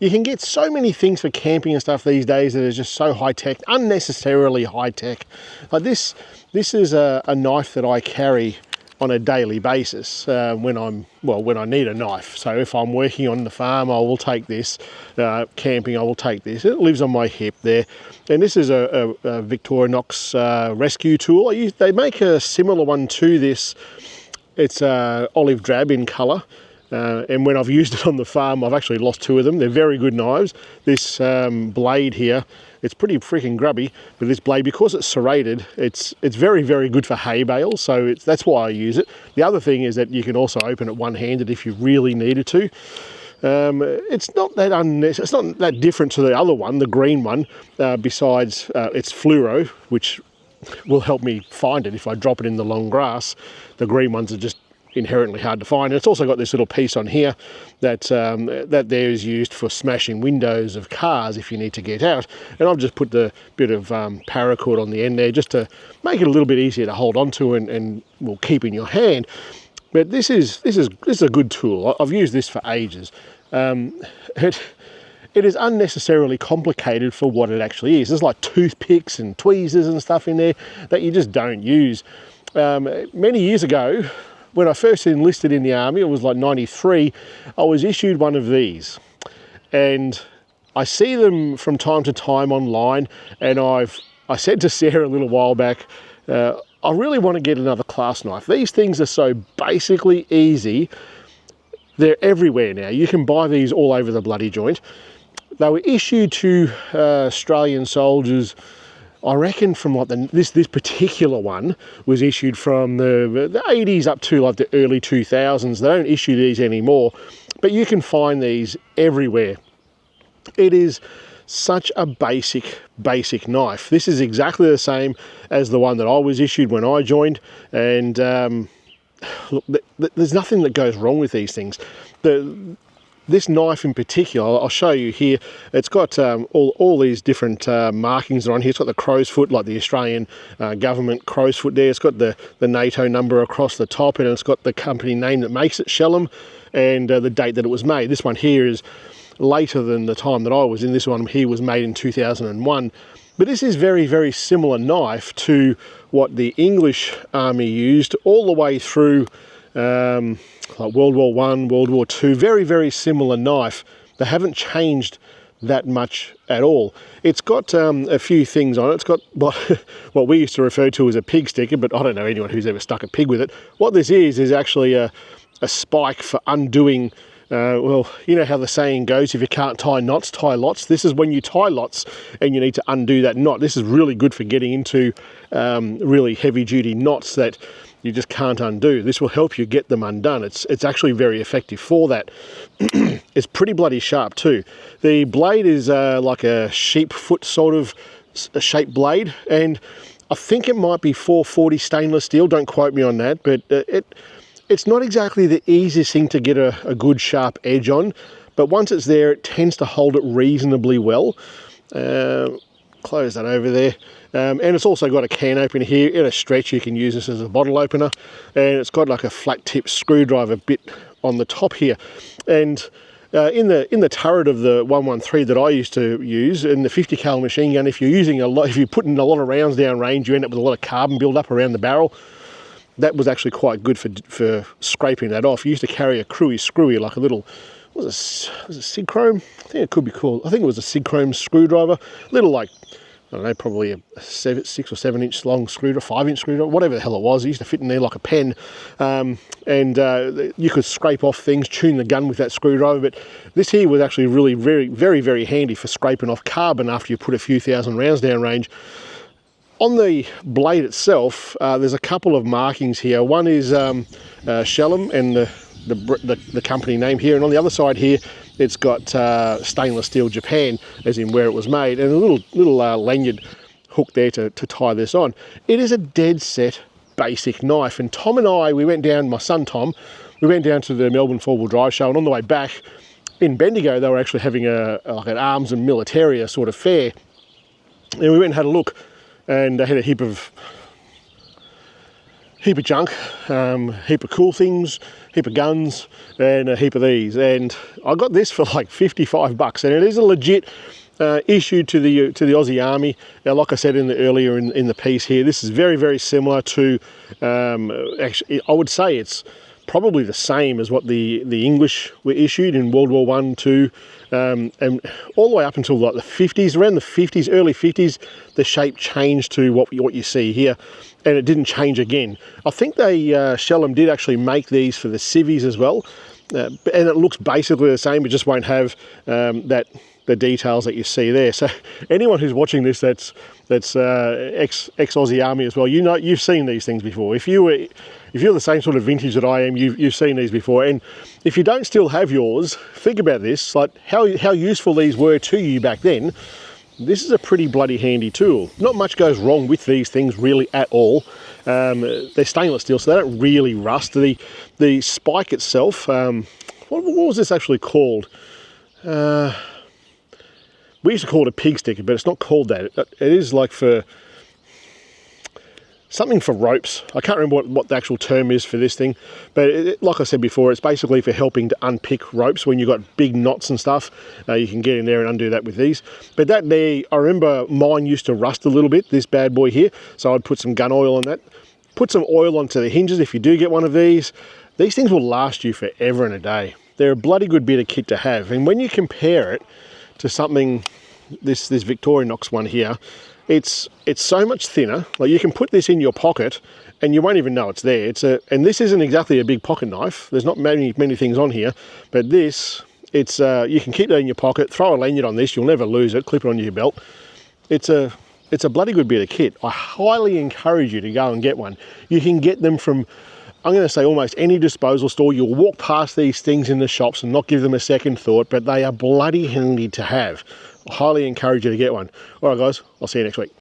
You can get so many things for camping and stuff these days that is just so high-tech, unnecessarily high-tech. Like this is a knife that I carry on a daily basis when I need a knife. So if I'm working on the farm, I will take this. Camping, I will take this. It lives on my hip there. And this is a Victorinox rescue tool. They make a similar one to this. It's olive drab in colour. And when I've used it on the farm, I've actually lost 2 of them. They're very good knives. This blade here, it's pretty freaking grubby, but this blade, because it's serrated, it's very, very good for hay bales, so that's why I use it. The other thing is that you can also open it one-handed if you really needed to. It's not that different to the other one, the green one, besides it's fluoro, which will help me find it if I drop it in the long grass. The green ones are just inherently hard to find. And it's also got this little piece on here that there is used for smashing windows of cars if you need to get out. And I've just put the bit of paracord on the end there just to make it a little bit easier to hold on to and will keep in your hand. But this is a good tool. I've used this for ages. It is unnecessarily complicated for what it actually is. There's like toothpicks and tweezers and stuff in there that you just don't use. Many years ago, when I first enlisted in the army, it was like 93, I was issued one of these. And I see them from time to time online, and I said to Sarah a little while back, I really want to get another class knife. These things are so basically easy. They're everywhere now. You can buy these all over the bloody joint. They were issued to Australian soldiers, I reckon, from like this particular one was issued from the 80s up to like the early 2000s. They don't issue these anymore, but you can find these everywhere. It is such a basic knife. This is exactly the same as the one that I was issued when I joined, and look, there's nothing that goes wrong with these things. This knife in particular, I'll show you here, it's got all these different markings on here. It's got the crow's foot, like the Australian government crow's foot there. It's got the NATO number across the top, and it's got the company name that makes it, Shellum, and the date that it was made. This one here is later than the time that I was in. This one here was made in 2001. But this is very, very similar knife to what the English Army used all the way through like World War I, World War II, very, very similar knife. They haven't changed that much at all. It's got a few things on it. It's got what we used to refer to as a pig sticker, but I don't know anyone who's ever stuck a pig with it. What this is actually a spike for undoing, well, you know how the saying goes, if you can't tie knots, tie lots. This is when you tie lots and you need to undo that knot. This is really good for getting into really heavy-duty knots that you just can't undo. This will help you get them undone. It's actually very effective for that. It's pretty bloody sharp too. The blade is like a sheep foot sort of shaped blade, and I think it might be 440 stainless steel. Don't quote me on that, but it's not exactly the easiest thing to get a good sharp edge on, but once it's there, it tends to hold it reasonably well. Close that over there. And it's also got a can opener here. In a stretch, you can use this as a bottle opener, and it's got like a flat tip screwdriver bit on the top here. And in the turret of the 113 that I used to use, in the 50 cal machine gun, if you're putting a lot of rounds down range, you end up with a lot of carbon build up around the barrel. That was actually quite good for scraping that off. You used to carry a screwy, like a little, was it Sigchrome? I think it could be called. I think it was a Sigchrome screwdriver, little like, I don't know, probably a 6 or 7 inch long screwdriver, 5 inch screwdriver, whatever the hell it was. It used to fit in there like a pen, and you could scrape off things, tune the gun with that screwdriver. But this here was actually really very, very, very handy for scraping off carbon after you put a few thousand rounds down range. On the blade itself, there's a couple of markings here. One is Shellum and the company name here, and on the other side here, it's got stainless steel Japan, as in where it was made, and a little lanyard hook there to tie this on. It is a dead set basic knife, and Tom and I, my son Tom, we went down to the Melbourne 4-wheel drive show, and on the way back in Bendigo, they were actually having like an arms and militaria sort of fair, and we went and had a look. And they had a heap of heap of junk, heap of cool things, heap of guns, and a heap of these. And I got this for like 55 bucks, and it is a legit issue to the Aussie Army. Now, like I said earlier in the piece here, this is very, very similar to, actually, I would say it's probably the same as what the English were issued in World War I, II, and all the way up until like the 50s, around the 50s, early 50s, the shape changed to what you see here, and it didn't change again. I think Shellham did actually make these for the civvies as well, and it looks basically the same, but just won't have the details that you see there. So anyone who's watching this that's ex-Aussie Army as well, you know, you've seen these things before. If you're the same sort of vintage that I am, you've seen these before. And if you don't still have yours, think about this, like how useful these were to you back then. This is a pretty bloody handy tool. Not much goes wrong with these things really at all. They're stainless steel, so they don't really rust. The spike itself, what was this actually called? We used to call it a pig sticker, but it's not called that. It is like for something for ropes. I can't remember what the actual term is for this thing, but like I said before, it's basically for helping to unpick ropes when you've got big knots and stuff. You can get in there and undo that with these. But that there, I remember mine used to rust a little bit, this bad boy here, so I'd put some gun oil on that. Put some oil onto the hinges if you do get one of these. These things will last you forever and a day. They're a bloody good bit of kit to have, and when you compare it to something, this Victorinox one here, it's so much thinner. Like, you can put this in your pocket and you won't even know it's there. And this isn't exactly a big pocket knife. There's not many things on here, but this, you can keep that in your pocket, throw a lanyard on this, you'll never lose it, clip it onto your belt. It's a bloody good bit of kit. I highly encourage you to go and get one. You can get them from, I'm going to say, almost any disposal store. You'll walk past these things in the shops and not give them a second thought, but they are bloody handy to have. I highly encourage you to get one. All right, guys, I'll see you next week.